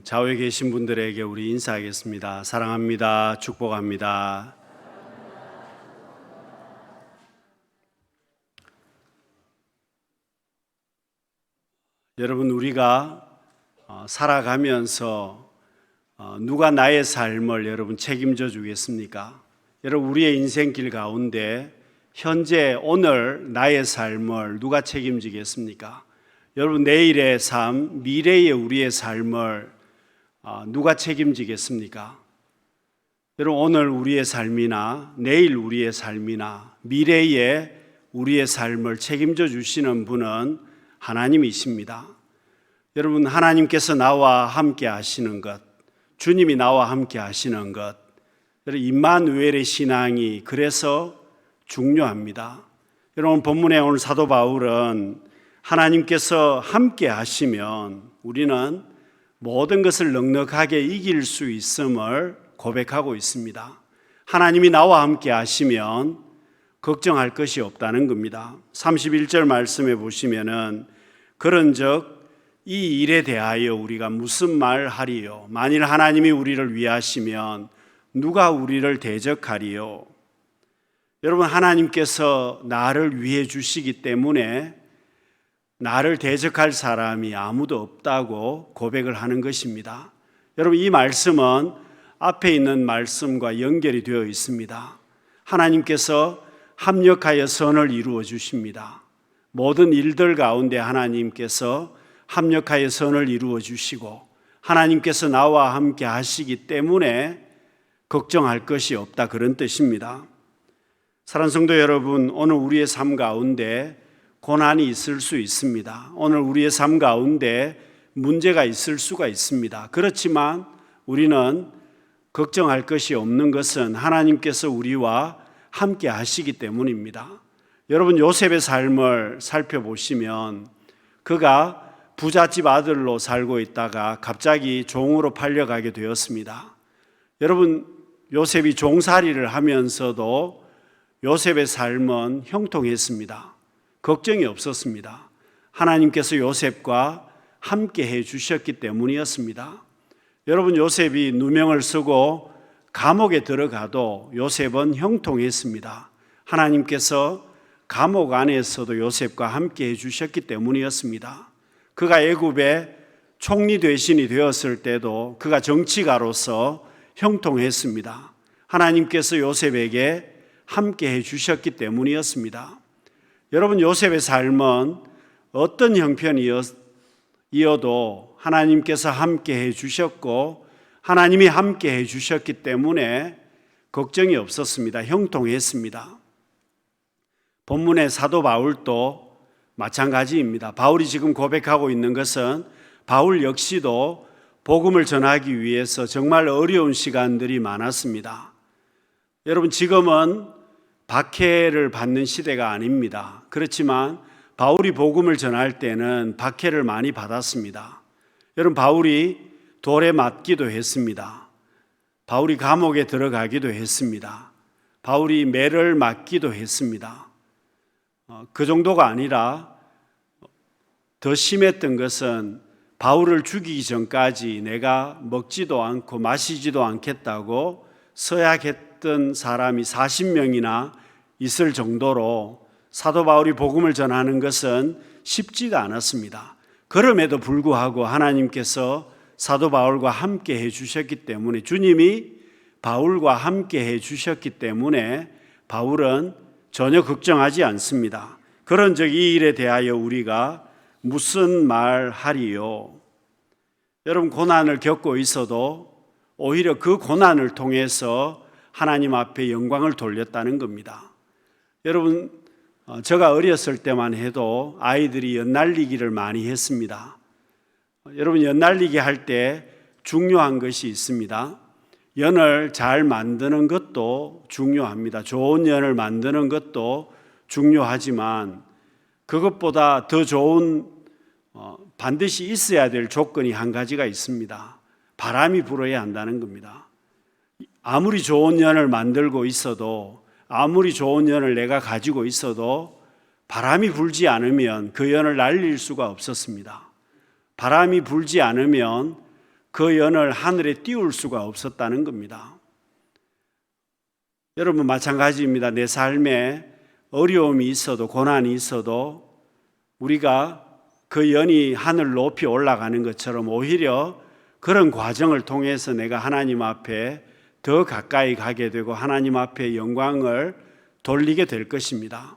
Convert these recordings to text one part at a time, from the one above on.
좌우에 계신 분들에게 우리 인사하겠습니다. 사랑합니다. 축복합니다. 여러분, 우리가 살아가면서 누가 나의 삶을 여러분 책임져 주겠습니까? 여러분, 우리의 인생길 가운데 현재 오늘 나의 삶을 누가 책임지겠습니까? 여러분, 내일의 삶, 미래의 우리의 삶을 누가 책임지겠습니까? 여러분, 오늘 우리의 삶이나 내일 우리의 삶이나 미래의 우리의 삶을 책임져 주시는 분은 하나님이십니다. 여러분, 하나님께서 나와 함께 하시는 것, 주님이 나와 함께 하시는 것, 여러분, 임마누엘의 신앙이 그래서 중요합니다. 여러분, 본문에 오늘 사도 바울은 하나님께서 함께 하시면 우리는 모든 것을 넉넉하게 이길 수 있음을 고백하고 있습니다. 하나님이 나와 함께 하시면 걱정할 것이 없다는 겁니다. 31절 말씀에 보시면은 그런즉 이 일에 대하여 우리가 무슨 말 하리요? 만일 하나님이 우리를 위하시면 누가 우리를 대적하리요? 여러분, 하나님께서 나를 위해 주시기 때문에 나를 대적할 사람이 아무도 없다고 고백을 하는 것입니다. 여러분, 이 말씀은 앞에 있는 말씀과 연결이 되어 있습니다. 하나님께서 합력하여 선을 이루어 주십니다. 모든 일들 가운데 하나님께서 합력하여 선을 이루어 주시고 하나님께서 나와 함께 하시기 때문에 걱정할 것이 없다, 그런 뜻입니다. 사랑하는 성도 여러분, 오늘 우리의 삶 가운데 고난이 있을 수 있습니다. 오늘 우리의 삶 가운데 문제가 있을 수가 있습니다. 그렇지만 우리는 걱정할 것이 없는 것은 하나님께서 우리와 함께 하시기 때문입니다. 여러분, 요셉의 삶을 살펴보시면 그가 부잣집 아들로 살고 있다가 갑자기 종으로 팔려가게 되었습니다. 여러분, 요셉이 종살이를 하면서도 요셉의 삶은 형통했습니다. 걱정이 없었습니다. 하나님께서 요셉과 함께 해 주셨기 때문이었습니다. 여러분, 요셉이 누명을 쓰고 감옥에 들어가도 요셉은 형통했습니다. 하나님께서 감옥 안에서도 요셉과 함께 해 주셨기 때문이었습니다. 그가 애굽의 총리 대신이 되었을 때도 그가 정치가로서 형통했습니다. 하나님께서 요셉에게 함께 해 주셨기 때문이었습니다. 여러분, 요셉의 삶은 어떤 형편이어도 하나님께서 함께 해 주셨고 하나님이 함께 해 주셨기 때문에 걱정이 없었습니다. 형통했습니다. 본문의 사도 바울도 마찬가지입니다. 바울이 지금 고백하고 있는 것은 바울 역시도 복음을 전하기 위해서 정말 어려운 시간들이 많았습니다. 여러분, 지금은 박해를 받는 시대가 아닙니다. 그렇지만 바울이 복음을 전할 때는 박해를 많이 받았습니다. 여러분, 바울이 돌에 맞기도 했습니다. 바울이 감옥에 들어가기도 했습니다. 바울이 매를 맞기도 했습니다. 그 정도가 아니라 더 심했던 것은 바울을 죽이기 전까지 내가 먹지도 않고 마시지도 않겠다고 서약했던 사람이 40명이나 있을 정도로 사도 바울이 복음을 전하는 것은 쉽지가 않았습니다. 그럼에도 불구하고 하나님께서 사도 바울과 함께 해 주셨기 때문에, 주님이 바울과 함께 해 주셨기 때문에 바울은 전혀 걱정하지 않습니다. 그런즉 이 일에 대하여 우리가 무슨 말 하리요? 여러분, 고난을 겪고 있어도 오히려 그 고난을 통해서 하나님 앞에 영광을 돌렸다는 겁니다. 여러분, 제가 어렸을 때만 해도 아이들이 연날리기를 많이 했습니다. 여러분, 연날리기 할 때 중요한 것이 있습니다. 연을 잘 만드는 것도 중요합니다. 좋은 연을 만드는 것도 중요하지만 그것보다 더 좋은 반드시 있어야 될 조건이 한 가지가 있습니다. 바람이 불어야 한다는 겁니다. 아무리 좋은 연을 만들고 있어도, 아무리 좋은 연을 내가 가지고 있어도 바람이 불지 않으면 그 연을 날릴 수가 없었습니다. 바람이 불지 않으면 그 연을 하늘에 띄울 수가 없었다는 겁니다. 여러분 마찬가지입니다. 내 삶에 어려움이 있어도 고난이 있어도 우리가 그 연이 하늘 높이 올라가는 것처럼 오히려 그런 과정을 통해서 내가 하나님 앞에 더 가까이 가게 되고 하나님 앞에 영광을 돌리게 될 것입니다.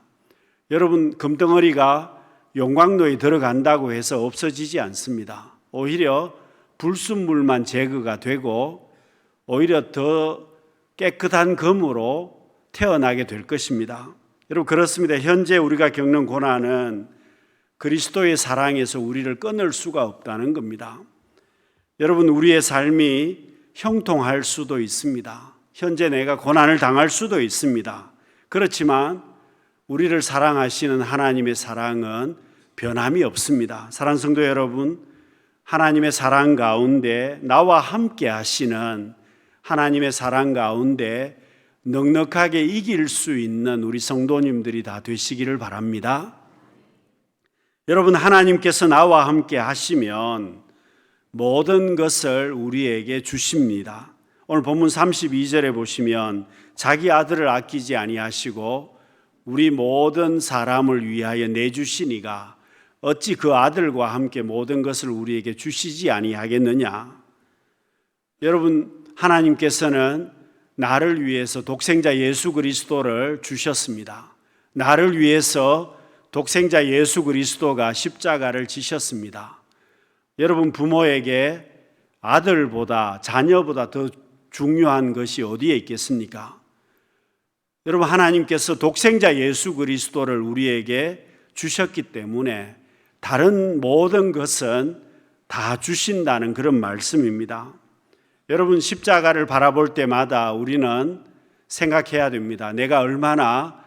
여러분 금덩어리가 용광로에 들어간다고 해서 없어지지 않습니다. 오히려 불순물만 제거가 되고 오히려 더 깨끗한 금으로 태어나게 될 것입니다. 여러분 그렇습니다. 현재 우리가 겪는 고난은 그리스도의 사랑에서 우리를 끊을 수가 없다는 겁니다. 여러분 우리의 삶이 형통할 수도 있습니다. 현재 내가 고난을 당할 수도 있습니다. 그렇지만 우리를 사랑하시는 하나님의 사랑은 변함이 없습니다. 사랑하는 성도 여러분, 하나님의 사랑 가운데 나와 함께 하시는 하나님의 사랑 가운데 넉넉하게 이길 수 있는 우리 성도님들이 다 되시기를 바랍니다. 여러분 하나님께서 나와 함께 하시면 모든 것을 우리에게 주십니다. 오늘 본문 32절에 보시면 자기 아들을 아끼지 아니하시고 우리 모든 사람을 위하여 내주시니가 어찌 그 아들과 함께 모든 것을 우리에게 주시지 아니하겠느냐. 여러분 하나님께서는 나를 위해서 독생자 예수 그리스도를 주셨습니다. 나를 위해서 독생자 예수 그리스도가 십자가를 지셨습니다. 여러분 부모에게 아들보다 자녀보다 더 중요한 것이 어디에 있겠습니까? 여러분 하나님께서 독생자 예수 그리스도를 우리에게 주셨기 때문에 다른 모든 것은 다 주신다는 그런 말씀입니다. 여러분 십자가를 바라볼 때마다 우리는 생각해야 됩니다. 내가 얼마나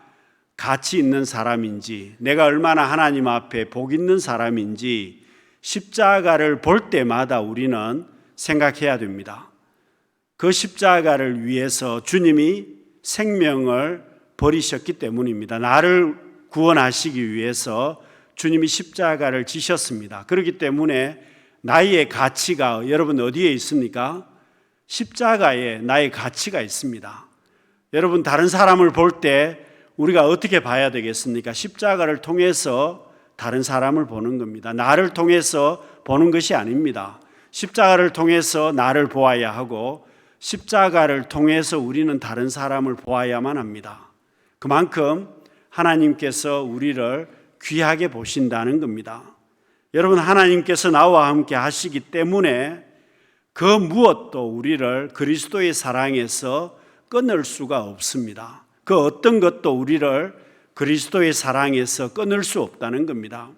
가치 있는 사람인지, 내가 얼마나 하나님 앞에 복 있는 사람인지 십자가를 볼 때마다 우리는 생각해야 됩니다. 그 십자가를 위해서 주님이 생명을 버리셨기 때문입니다. 나를 구원하시기 위해서 주님이 십자가를 지셨습니다. 그렇기 때문에 나의 가치가 여러분 어디에 있습니까? 십자가에 나의 가치가 있습니다. 여러분 다른 사람을 볼 때 우리가 어떻게 봐야 되겠습니까? 십자가를 통해서 다른 사람을 보는 겁니다. 나를 통해서 보는 것이 아닙니다. 십자가를 통해서 나를 보아야 하고 십자가를 통해서 우리는 다른 사람을 보아야만 합니다. 그만큼 하나님께서 우리를 귀하게 보신다는 겁니다. 여러분 하나님께서 나와 함께 하시기 때문에 그 무엇도 우리를 그리스도의 사랑에서 끊을 수가 없습니다. 그 어떤 것도 우리를 그리스도의 사랑에서 끊을 수 없다는 겁니다.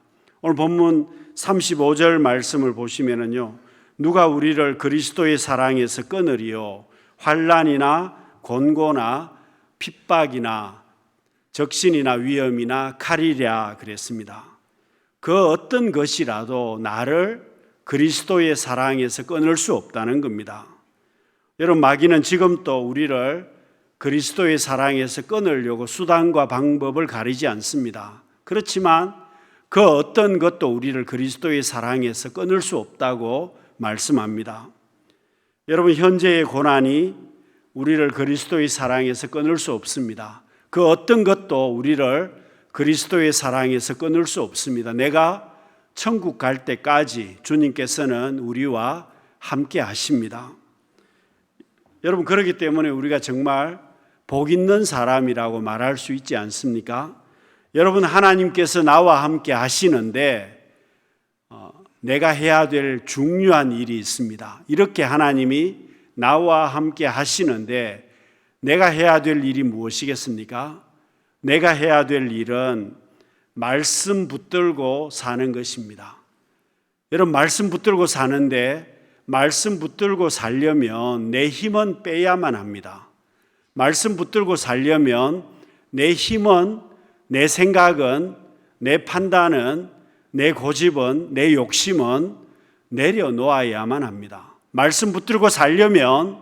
오늘 본문 35절 말씀을 보시면은요, 누가 우리를 그리스도의 사랑에서 끊으리요? 환난이나 곤고나 핍박이나 적신이나 위험이나 칼이랴 그랬습니다. 그 어떤 것이라도 나를 그리스도의 사랑에서 끊을 수 없다는 겁니다. 여러분 마귀는 지금도 우리를 그리스도의 사랑에서 끊으려고 수단과 방법을 가리지 않습니다. 그렇지만 그 어떤 것도 우리를 그리스도의 사랑에서 끊을 수 없다고 말씀합니다. 여러분 현재의 고난이 우리를 그리스도의 사랑에서 끊을 수 없습니다. 그 어떤 것도 우리를 그리스도의 사랑에서 끊을 수 없습니다. 내가 천국 갈 때까지 주님께서는 우리와 함께 하십니다. 여러분 그렇기 때문에 우리가 정말 복 있는 사람이라고 말할 수 있지 않습니까? 여러분 하나님께서 나와 함께 하시는데 내가 해야 될 중요한 일이 있습니다. 이렇게 하나님이 나와 함께 하시는데 내가 해야 될 일이 무엇이겠습니까? 내가 해야 될 일은 말씀 붙들고 사는 것입니다. 여러분 말씀 붙들고 사는데 말씀 붙들고 살려면 내 힘은 빼야만 합니다. 말씀 붙들고 살려면 내 힘은, 내 생각은, 내 판단은, 내 고집은, 내 욕심은 내려놓아야만 합니다. 말씀 붙들고 살려면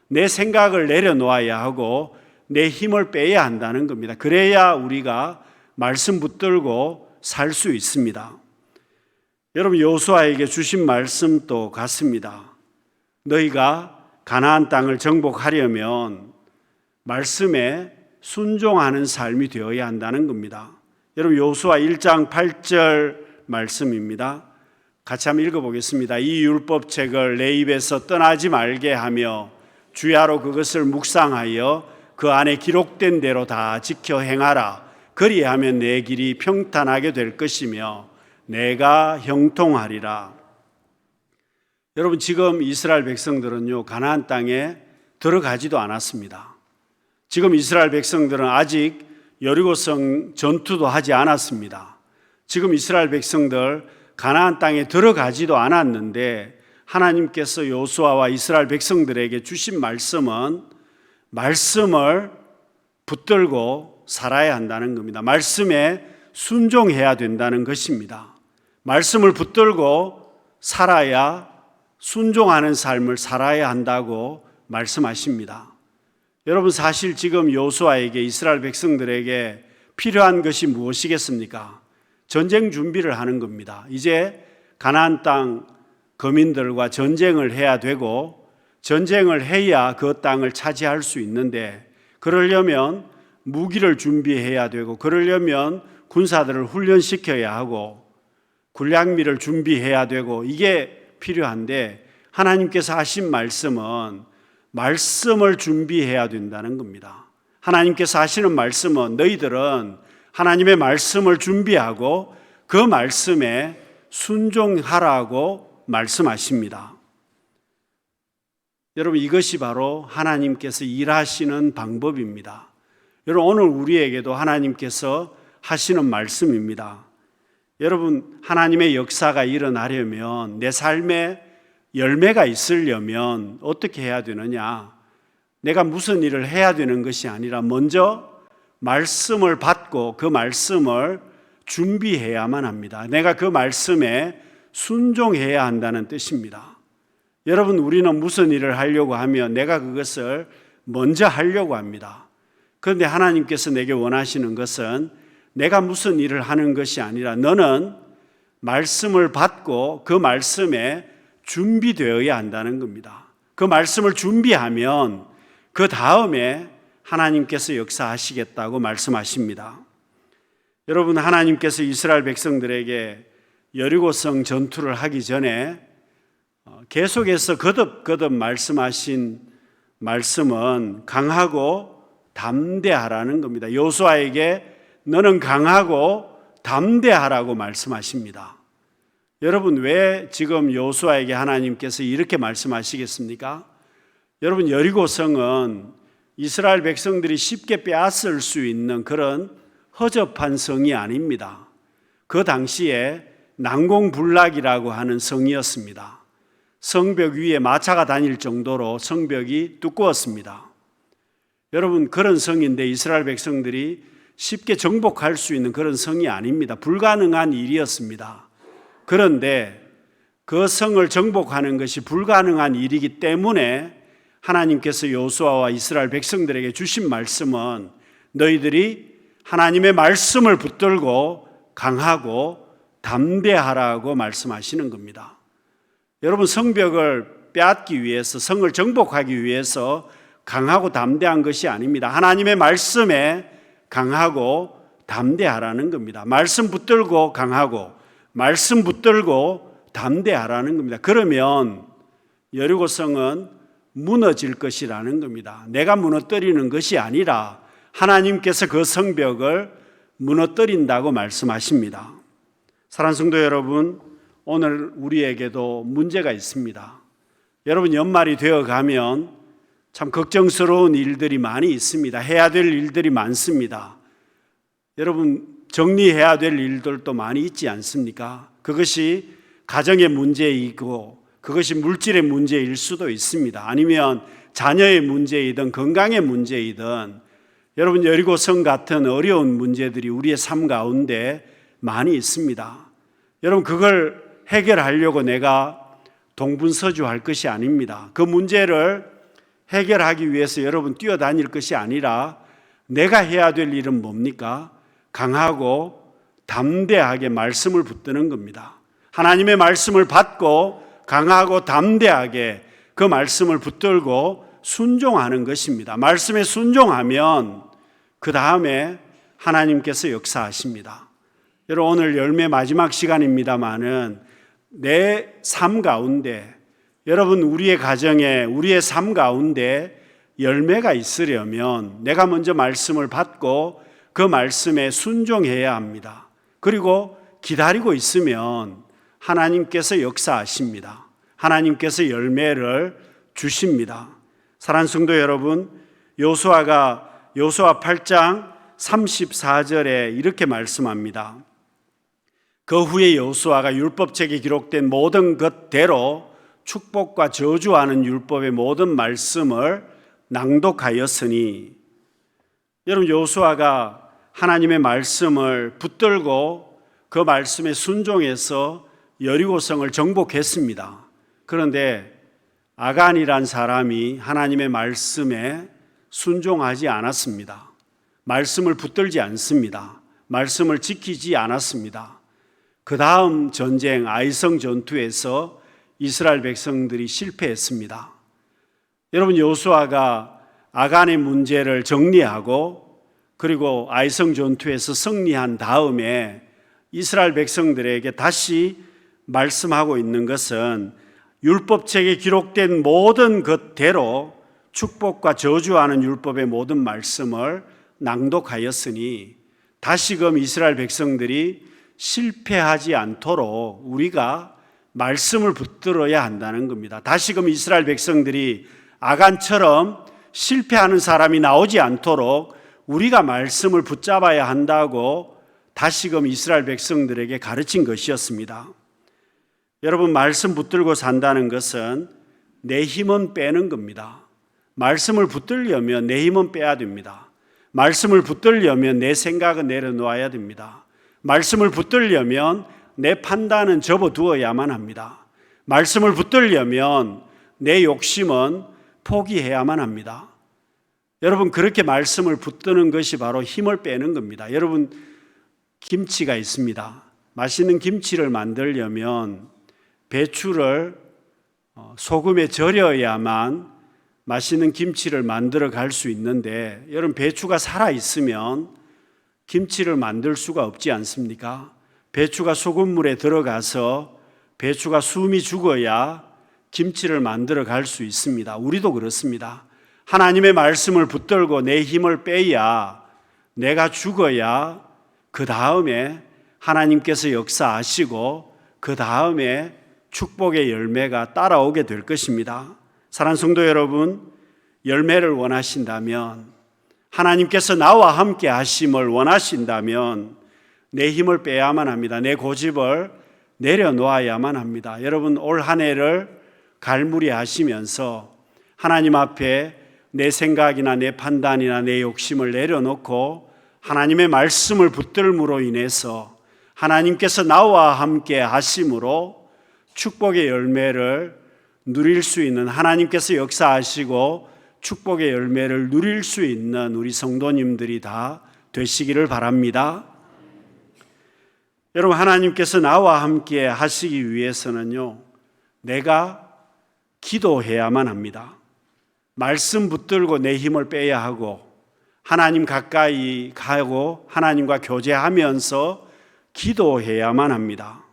내 생각을 내려놓아야 하고 내 힘을 빼야 한다는 겁니다. 그래야 우리가 말씀 붙들고 살 수 있습니다. 여러분 여호수아에게 주신 말씀도 같습니다. 너희가 가나안 땅을 정복하려면 말씀에 순종하는 삶이 되어야 한다는 겁니다. 여러분 여호수아 1장 8절 말씀입니다. 같이 한번 읽어보겠습니다. 이 율법책을 내 입에서 떠나지 말게 하며 주야로 그것을 묵상하여 그 안에 기록된 대로 다 지켜 행하라. 그리하면 내 길이 평탄하게 될 것이며 내가 형통하리라. 여러분 지금 이스라엘 백성들은요 가나안 땅에 들어가지도 않았습니다. 지금 이스라엘 백성들은 아직 여리고성 전투도 하지 않았습니다. 지금 이스라엘 백성들 가나안 땅에 들어가지도 않았는데 하나님께서 여호수아와 이스라엘 백성들에게 주신 말씀은 말씀을 붙들고 살아야 한다는 겁니다. 말씀에 순종해야 된다는 것입니다. 말씀을 붙들고 살아야 순종하는 삶을 살아야 한다고 말씀하십니다. 여러분 사실 지금 여호수아에게 이스라엘 백성들에게 필요한 것이 무엇이겠습니까? 전쟁 준비를 하는 겁니다. 이제 가나안 땅 거민들과 전쟁을 해야 되고 전쟁을 해야 그 땅을 차지할 수 있는데 그러려면 무기를 준비해야 되고 그러려면 군사들을 훈련시켜야 하고 군량미를 준비해야 되고 이게 필요한데 하나님께서 하신 말씀은 말씀을 준비해야 된다는 겁니다. 하나님께서 하시는 말씀은 너희들은 하나님의 말씀을 준비하고 그 말씀에 순종하라고 말씀하십니다. 여러분 이것이 바로 하나님께서 일하시는 방법입니다. 여러분 오늘 우리에게도 하나님께서 하시는 말씀입니다. 여러분 하나님의 역사가 일어나려면 내 삶에 열매가 있으려면 어떻게 해야 되느냐? 내가 무슨 일을 해야 되는 것이 아니라 먼저 말씀을 받고 그 말씀을 준비해야만 합니다. 내가 그 말씀에 순종해야 한다는 뜻입니다. 여러분 우리는 무슨 일을 하려고 하면 내가 그것을 먼저 하려고 합니다. 그런데 하나님께서 내게 원하시는 것은 내가 무슨 일을 하는 것이 아니라 너는 말씀을 받고 그 말씀에 준비되어야 한다는 겁니다. 그 말씀을 준비하면 그 다음에 하나님께서 역사하시겠다고 말씀하십니다. 여러분 하나님께서 이스라엘 백성들에게 여리고성 전투를 하기 전에 계속해서 거듭거듭 말씀하신 말씀은 강하고 담대하라는 겁니다. 여호수아에게 너는 강하고 담대하라고 말씀하십니다. 여러분 왜 지금 여호수아에게 하나님께서 이렇게 말씀하시겠습니까? 여러분 여리고성은 이스라엘 백성들이 쉽게 빼앗을 수 있는 그런 허접한 성이 아닙니다. 그 당시에 난공불락이라고 하는 성이었습니다. 성벽 위에 마차가 다닐 정도로 성벽이 두꺼웠습니다. 여러분 그런 성인데 이스라엘 백성들이 쉽게 정복할 수 있는 그런 성이 아닙니다. 불가능한 일이었습니다. 그런데 그 성을 정복하는 것이 불가능한 일이기 때문에 하나님께서 여호수아와 이스라엘 백성들에게 주신 말씀은 너희들이 하나님의 말씀을 붙들고 강하고 담대하라고 말씀하시는 겁니다. 여러분 성벽을 빼앗기 위해서 성을 정복하기 위해서 강하고 담대한 것이 아닙니다. 하나님의 말씀에 강하고 담대하라는 겁니다. 말씀 붙들고 강하고 말씀 붙들고 담대하라는 겁니다. 그러면 여리고성은 무너질 것이라는 겁니다. 내가 무너뜨리는 것이 아니라 하나님께서 그 성벽을 무너뜨린다고 말씀하십니다. 사랑하는 성도 여러분, 오늘 우리에게도 문제가 있습니다. 여러분 연말이 되어 가면 참 걱정스러운 일들이 많이 있습니다. 해야 될 일들이 많습니다. 여러분 정리해야 될 일들도 많이 있지 않습니까? 그것이 가정의 문제이고 그것이 물질의 문제일 수도 있습니다. 아니면 자녀의 문제이든 건강의 문제이든 여러분 여리고성 같은 어려운 문제들이 우리의 삶 가운데 많이 있습니다. 여러분 그걸 해결하려고 내가 동분서주할 것이 아닙니다. 그 문제를 해결하기 위해서 여러분 뛰어다닐 것이 아니라 내가 해야 될 일은 뭡니까? 강하고 담대하게 말씀을 붙드는 겁니다. 하나님의 말씀을 받고 강하고 담대하게 그 말씀을 붙들고 순종하는 것입니다. 말씀에 순종하면 그 다음에 하나님께서 역사하십니다. 여러분, 오늘 열매 마지막 시간입니다마는 내 삶 가운데, 여러분 우리의 가정에, 우리의 삶 가운데 열매가 있으려면 내가 먼저 말씀을 받고 그 말씀에 순종해야 합니다. 그리고 기다리고 있으면 하나님께서 역사하십니다. 하나님께서 열매를 주십니다. 사랑하는 성도 여러분, 여호수아 8장 34절에 이렇게 말씀합니다. 그 후에 여호수아가 율법책에 기록된 모든 것대로 축복과 저주하는 율법의 모든 말씀을 낭독하였으니, 여러분 여호수아가 하나님의 말씀을 붙들고 그 말씀에 순종해서 여리고성을 정복했습니다. 그런데 아간이란 사람이 하나님의 말씀에 순종하지 않았습니다. 말씀을 붙들지 않습니다. 말씀을 지키지 않았습니다. 그 다음 전쟁 아이성 전투에서 이스라엘 백성들이 실패했습니다. 여러분, 여호수아가 아간의 문제를 정리하고 그리고 아이성 전투에서 승리한 다음에 이스라엘 백성들에게 다시 말씀하고 있는 것은 율법책에 기록된 모든 것대로 축복과 저주하는 율법의 모든 말씀을 낭독하였으니 다시금 이스라엘 백성들이 실패하지 않도록 우리가 말씀을 붙들어야 한다는 겁니다. 다시금 이스라엘 백성들이 아간처럼 실패하는 사람이 나오지 않도록 우리가 말씀을 붙잡아야 한다고 다시금 이스라엘 백성들에게 가르친 것이었습니다. 여러분, 말씀 붙들고 산다는 것은 내 힘은 빼는 겁니다. 말씀을 붙들려면 내 힘은 빼야 됩니다. 말씀을 붙들려면 내 생각은 내려놓아야 됩니다. 말씀을 붙들려면 내 판단은 접어두어야만 합니다. 말씀을 붙들려면 내 욕심은 포기해야만 합니다. 여러분, 그렇게 말씀을 붙드는 것이 바로 힘을 빼는 겁니다. 여러분, 김치가 있습니다. 맛있는 김치를 만들려면 배추를 소금에 절여야만 맛있는 김치를 만들어 갈 수 있는데, 여러분 배추가 살아 있으면 김치를 만들 수가 없지 않습니까? 배추가 소금물에 들어가서 배추가 숨이 죽어야 김치를 만들어 갈 수 있습니다. 우리도 그렇습니다. 하나님의 말씀을 붙들고 내 힘을 빼야, 내가 죽어야 그 다음에 하나님께서 역사하시고 그 다음에 축복의 열매가 따라오게 될 것입니다. 사랑하는 성도 여러분, 열매를 원하신다면, 하나님께서 나와 함께 하심을 원하신다면 내 힘을 빼야만 합니다. 내 고집을 내려놓아야만 합니다. 여러분, 올 한 해를 갈무리 하시면서 하나님 앞에 내 생각이나 내 판단이나 내 욕심을 내려놓고 하나님의 말씀을 붙들므로 인해서 하나님께서 나와 함께 하심으로 축복의 열매를 누릴 수 있는, 하나님께서 역사하시고 축복의 열매를 누릴 수 있는 우리 성도님들이 다 되시기를 바랍니다. 여러분, 하나님께서 나와 함께 하시기 위해서는요, 내가 기도해야만 합니다. 말씀 붙들고 내 힘을 빼야 하고 하나님 가까이 가고 하나님과 교제하면서 기도해야만 합니다.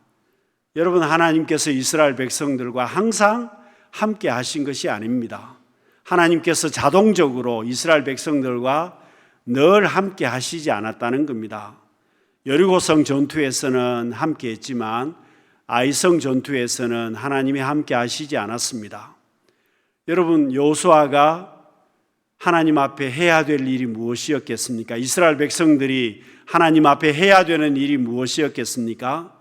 여러분, 하나님께서 이스라엘 백성들과 항상 함께 하신 것이 아닙니다. 하나님께서 자동적으로 이스라엘 백성들과 늘 함께 하시지 않았다는 겁니다. 여리고성 전투에서는 함께 했지만 아이성 전투에서는 하나님이 함께 하시지 않았습니다. 여러분, 여호수아가 하나님 앞에 해야 될 일이 무엇이었겠습니까? 이스라엘 백성들이 하나님 앞에 해야 되는 일이 무엇이었겠습니까?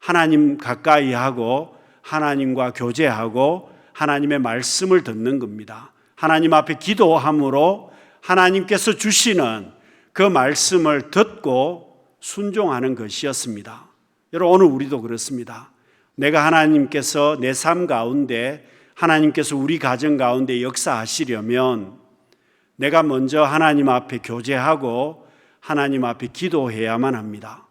하나님 가까이 하고 하나님과 교제하고 하나님의 말씀을 듣는 겁니다. 하나님 앞에 기도함으로 하나님께서 주시는 그 말씀을 듣고 순종하는 것이었습니다. 여러분, 오늘 우리도 그렇습니다. 내가 하나님께서 내 삶 가운데, 하나님께서 우리 가정 가운데 역사하시려면 내가 먼저 하나님 앞에 교제하고 하나님 앞에 기도해야만 합니다.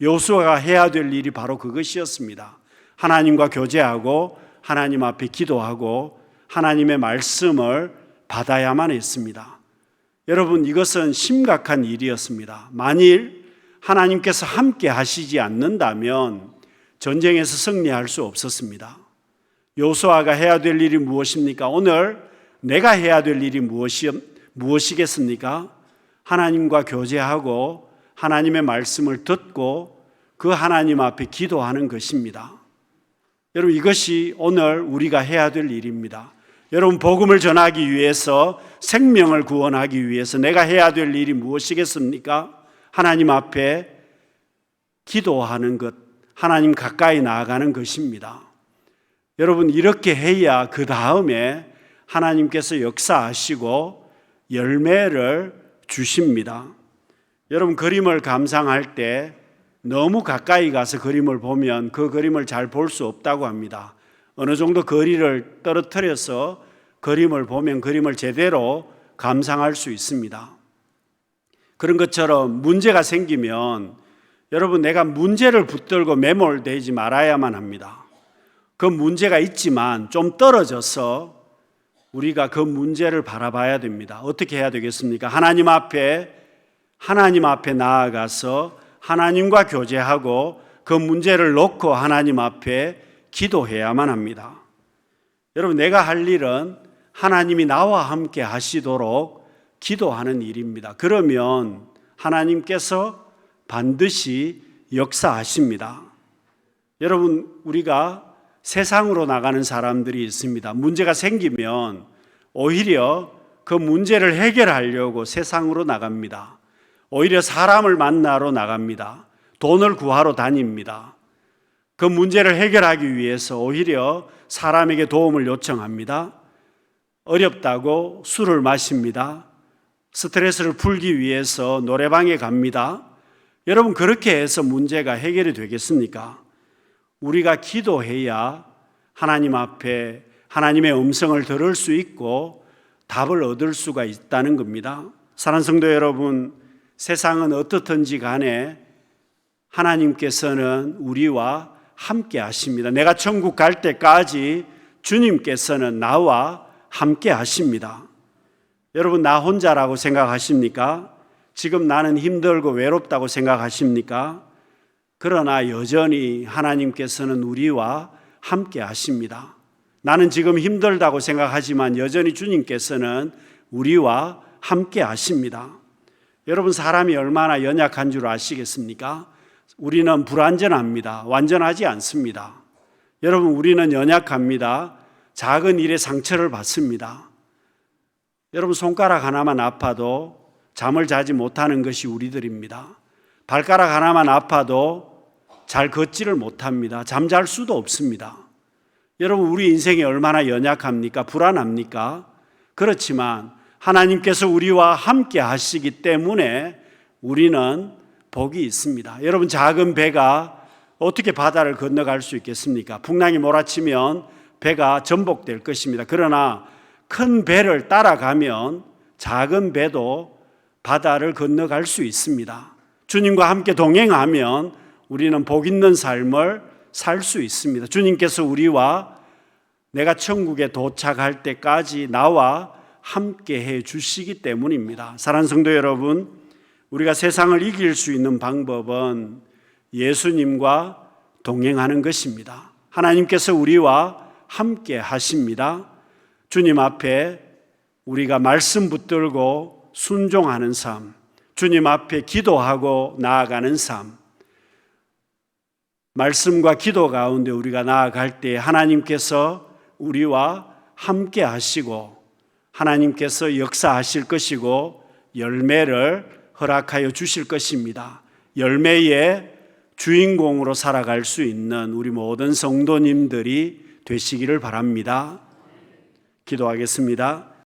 여호수아가 해야 될 일이 바로 그것이었습니다. 하나님과 교제하고 하나님 앞에 기도하고 하나님의 말씀을 받아야만 했습니다. 여러분, 이것은 심각한 일이었습니다. 만일 하나님께서 함께 하시지 않는다면 전쟁에서 승리할 수 없었습니다. 여호수아가 해야 될 일이 무엇입니까? 오늘 내가 해야 될 일이 무엇이겠습니까? 하나님과 교제하고 하나님의 말씀을 듣고 그 하나님 앞에 기도하는 것입니다. 여러분, 이것이 오늘 우리가 해야 될 일입니다. 여러분, 복음을 전하기 위해서, 생명을 구원하기 위해서 내가 해야 될 일이 무엇이겠습니까? 하나님 앞에 기도하는 것, 하나님 가까이 나아가는 것입니다. 여러분, 이렇게 해야 그 다음에 하나님께서 역사하시고 열매를 주십니다. 여러분, 그림을 감상할 때 너무 가까이 가서 그림을 보면 그 그림을 잘 볼 수 없다고 합니다. 어느 정도 거리를 떨어뜨려서 그림을 보면 그림을 제대로 감상할 수 있습니다. 그런 것처럼 문제가 생기면 여러분, 내가 문제를 붙들고 매몰되지 말아야만 합니다. 그 문제가 있지만 좀 떨어져서 우리가 그 문제를 바라봐야 됩니다. 어떻게 해야 되겠습니까? 하나님 앞에 나아가서 하나님과 교제하고 그 문제를 놓고 하나님 앞에 기도해야만 합니다. 여러분, 내가 할 일은 하나님이 나와 함께 하시도록 기도하는 일입니다. 그러면 하나님께서 반드시 역사하십니다. 여러분, 우리가 세상으로 나가는 사람들이 있습니다. 문제가 생기면 오히려 그 문제를 해결하려고 세상으로 나갑니다. 오히려 사람을 만나러 나갑니다. 돈을 구하러 다닙니다. 그 문제를 해결하기 위해서 오히려 사람에게 도움을 요청합니다. 어렵다고 술을 마십니다. 스트레스를 풀기 위해서 노래방에 갑니다. 여러분, 그렇게 해서 문제가 해결이 되겠습니까? 우리가 기도해야 하나님 앞에 하나님의 음성을 들을 수 있고 답을 얻을 수가 있다는 겁니다. 사랑하는 성도 여러분, 세상은 어떻든지 간에 하나님께서는 우리와 함께 하십니다. 내가 천국 갈 때까지 주님께서는 나와 함께 하십니다. 여러분, 나 혼자라고 생각하십니까? 지금 나는 힘들고 외롭다고 생각하십니까? 그러나 여전히 하나님께서는 우리와 함께 하십니다. 나는 지금 힘들다고 생각하지만 여전히 주님께서는 우리와 함께 하십니다. 여러분, 사람이 얼마나 연약한 줄 아시겠습니까? 우리는 불완전합니다. 완전하지 않습니다. 여러분, 우리는 연약합니다. 작은 일에 상처를 받습니다. 여러분, 손가락 하나만 아파도 잠을 자지 못하는 것이 우리들입니다. 발가락 하나만 아파도 잘 걷지를 못합니다. 잠잘 수도 없습니다. 여러분, 우리 인생이 얼마나 연약합니까? 불안합니까? 그렇지만 하나님께서 우리와 함께 하시기 때문에 우리는 복이 있습니다. 여러분, 작은 배가 어떻게 바다를 건너갈 수 있겠습니까? 풍랑이 몰아치면 배가 전복될 것입니다. 그러나 큰 배를 따라가면 작은 배도 바다를 건너갈 수 있습니다. 주님과 함께 동행하면 우리는 복 있는 삶을 살 수 있습니다. 주님께서 우리와 내가 천국에 도착할 때까지 나와 함께 해 주시기 때문입니다. 사랑하는 성도 여러분, 우리가 세상을 이길 수 있는 방법은 예수님과 동행하는 것입니다. 하나님께서 우리와 함께 하십니다. 주님 앞에 우리가 말씀 붙들고 순종하는 삶, 주님 앞에 기도하고 나아가는 삶, 말씀과 기도 가운데 우리가 나아갈 때 하나님께서 우리와 함께 하시고 하나님께서 역사하실 것이고 열매를 허락하여 주실 것입니다. 열매의 주인공으로 살아갈 수 있는 우리 모든 성도님들이 되시기를 바랍니다. 기도하겠습니다.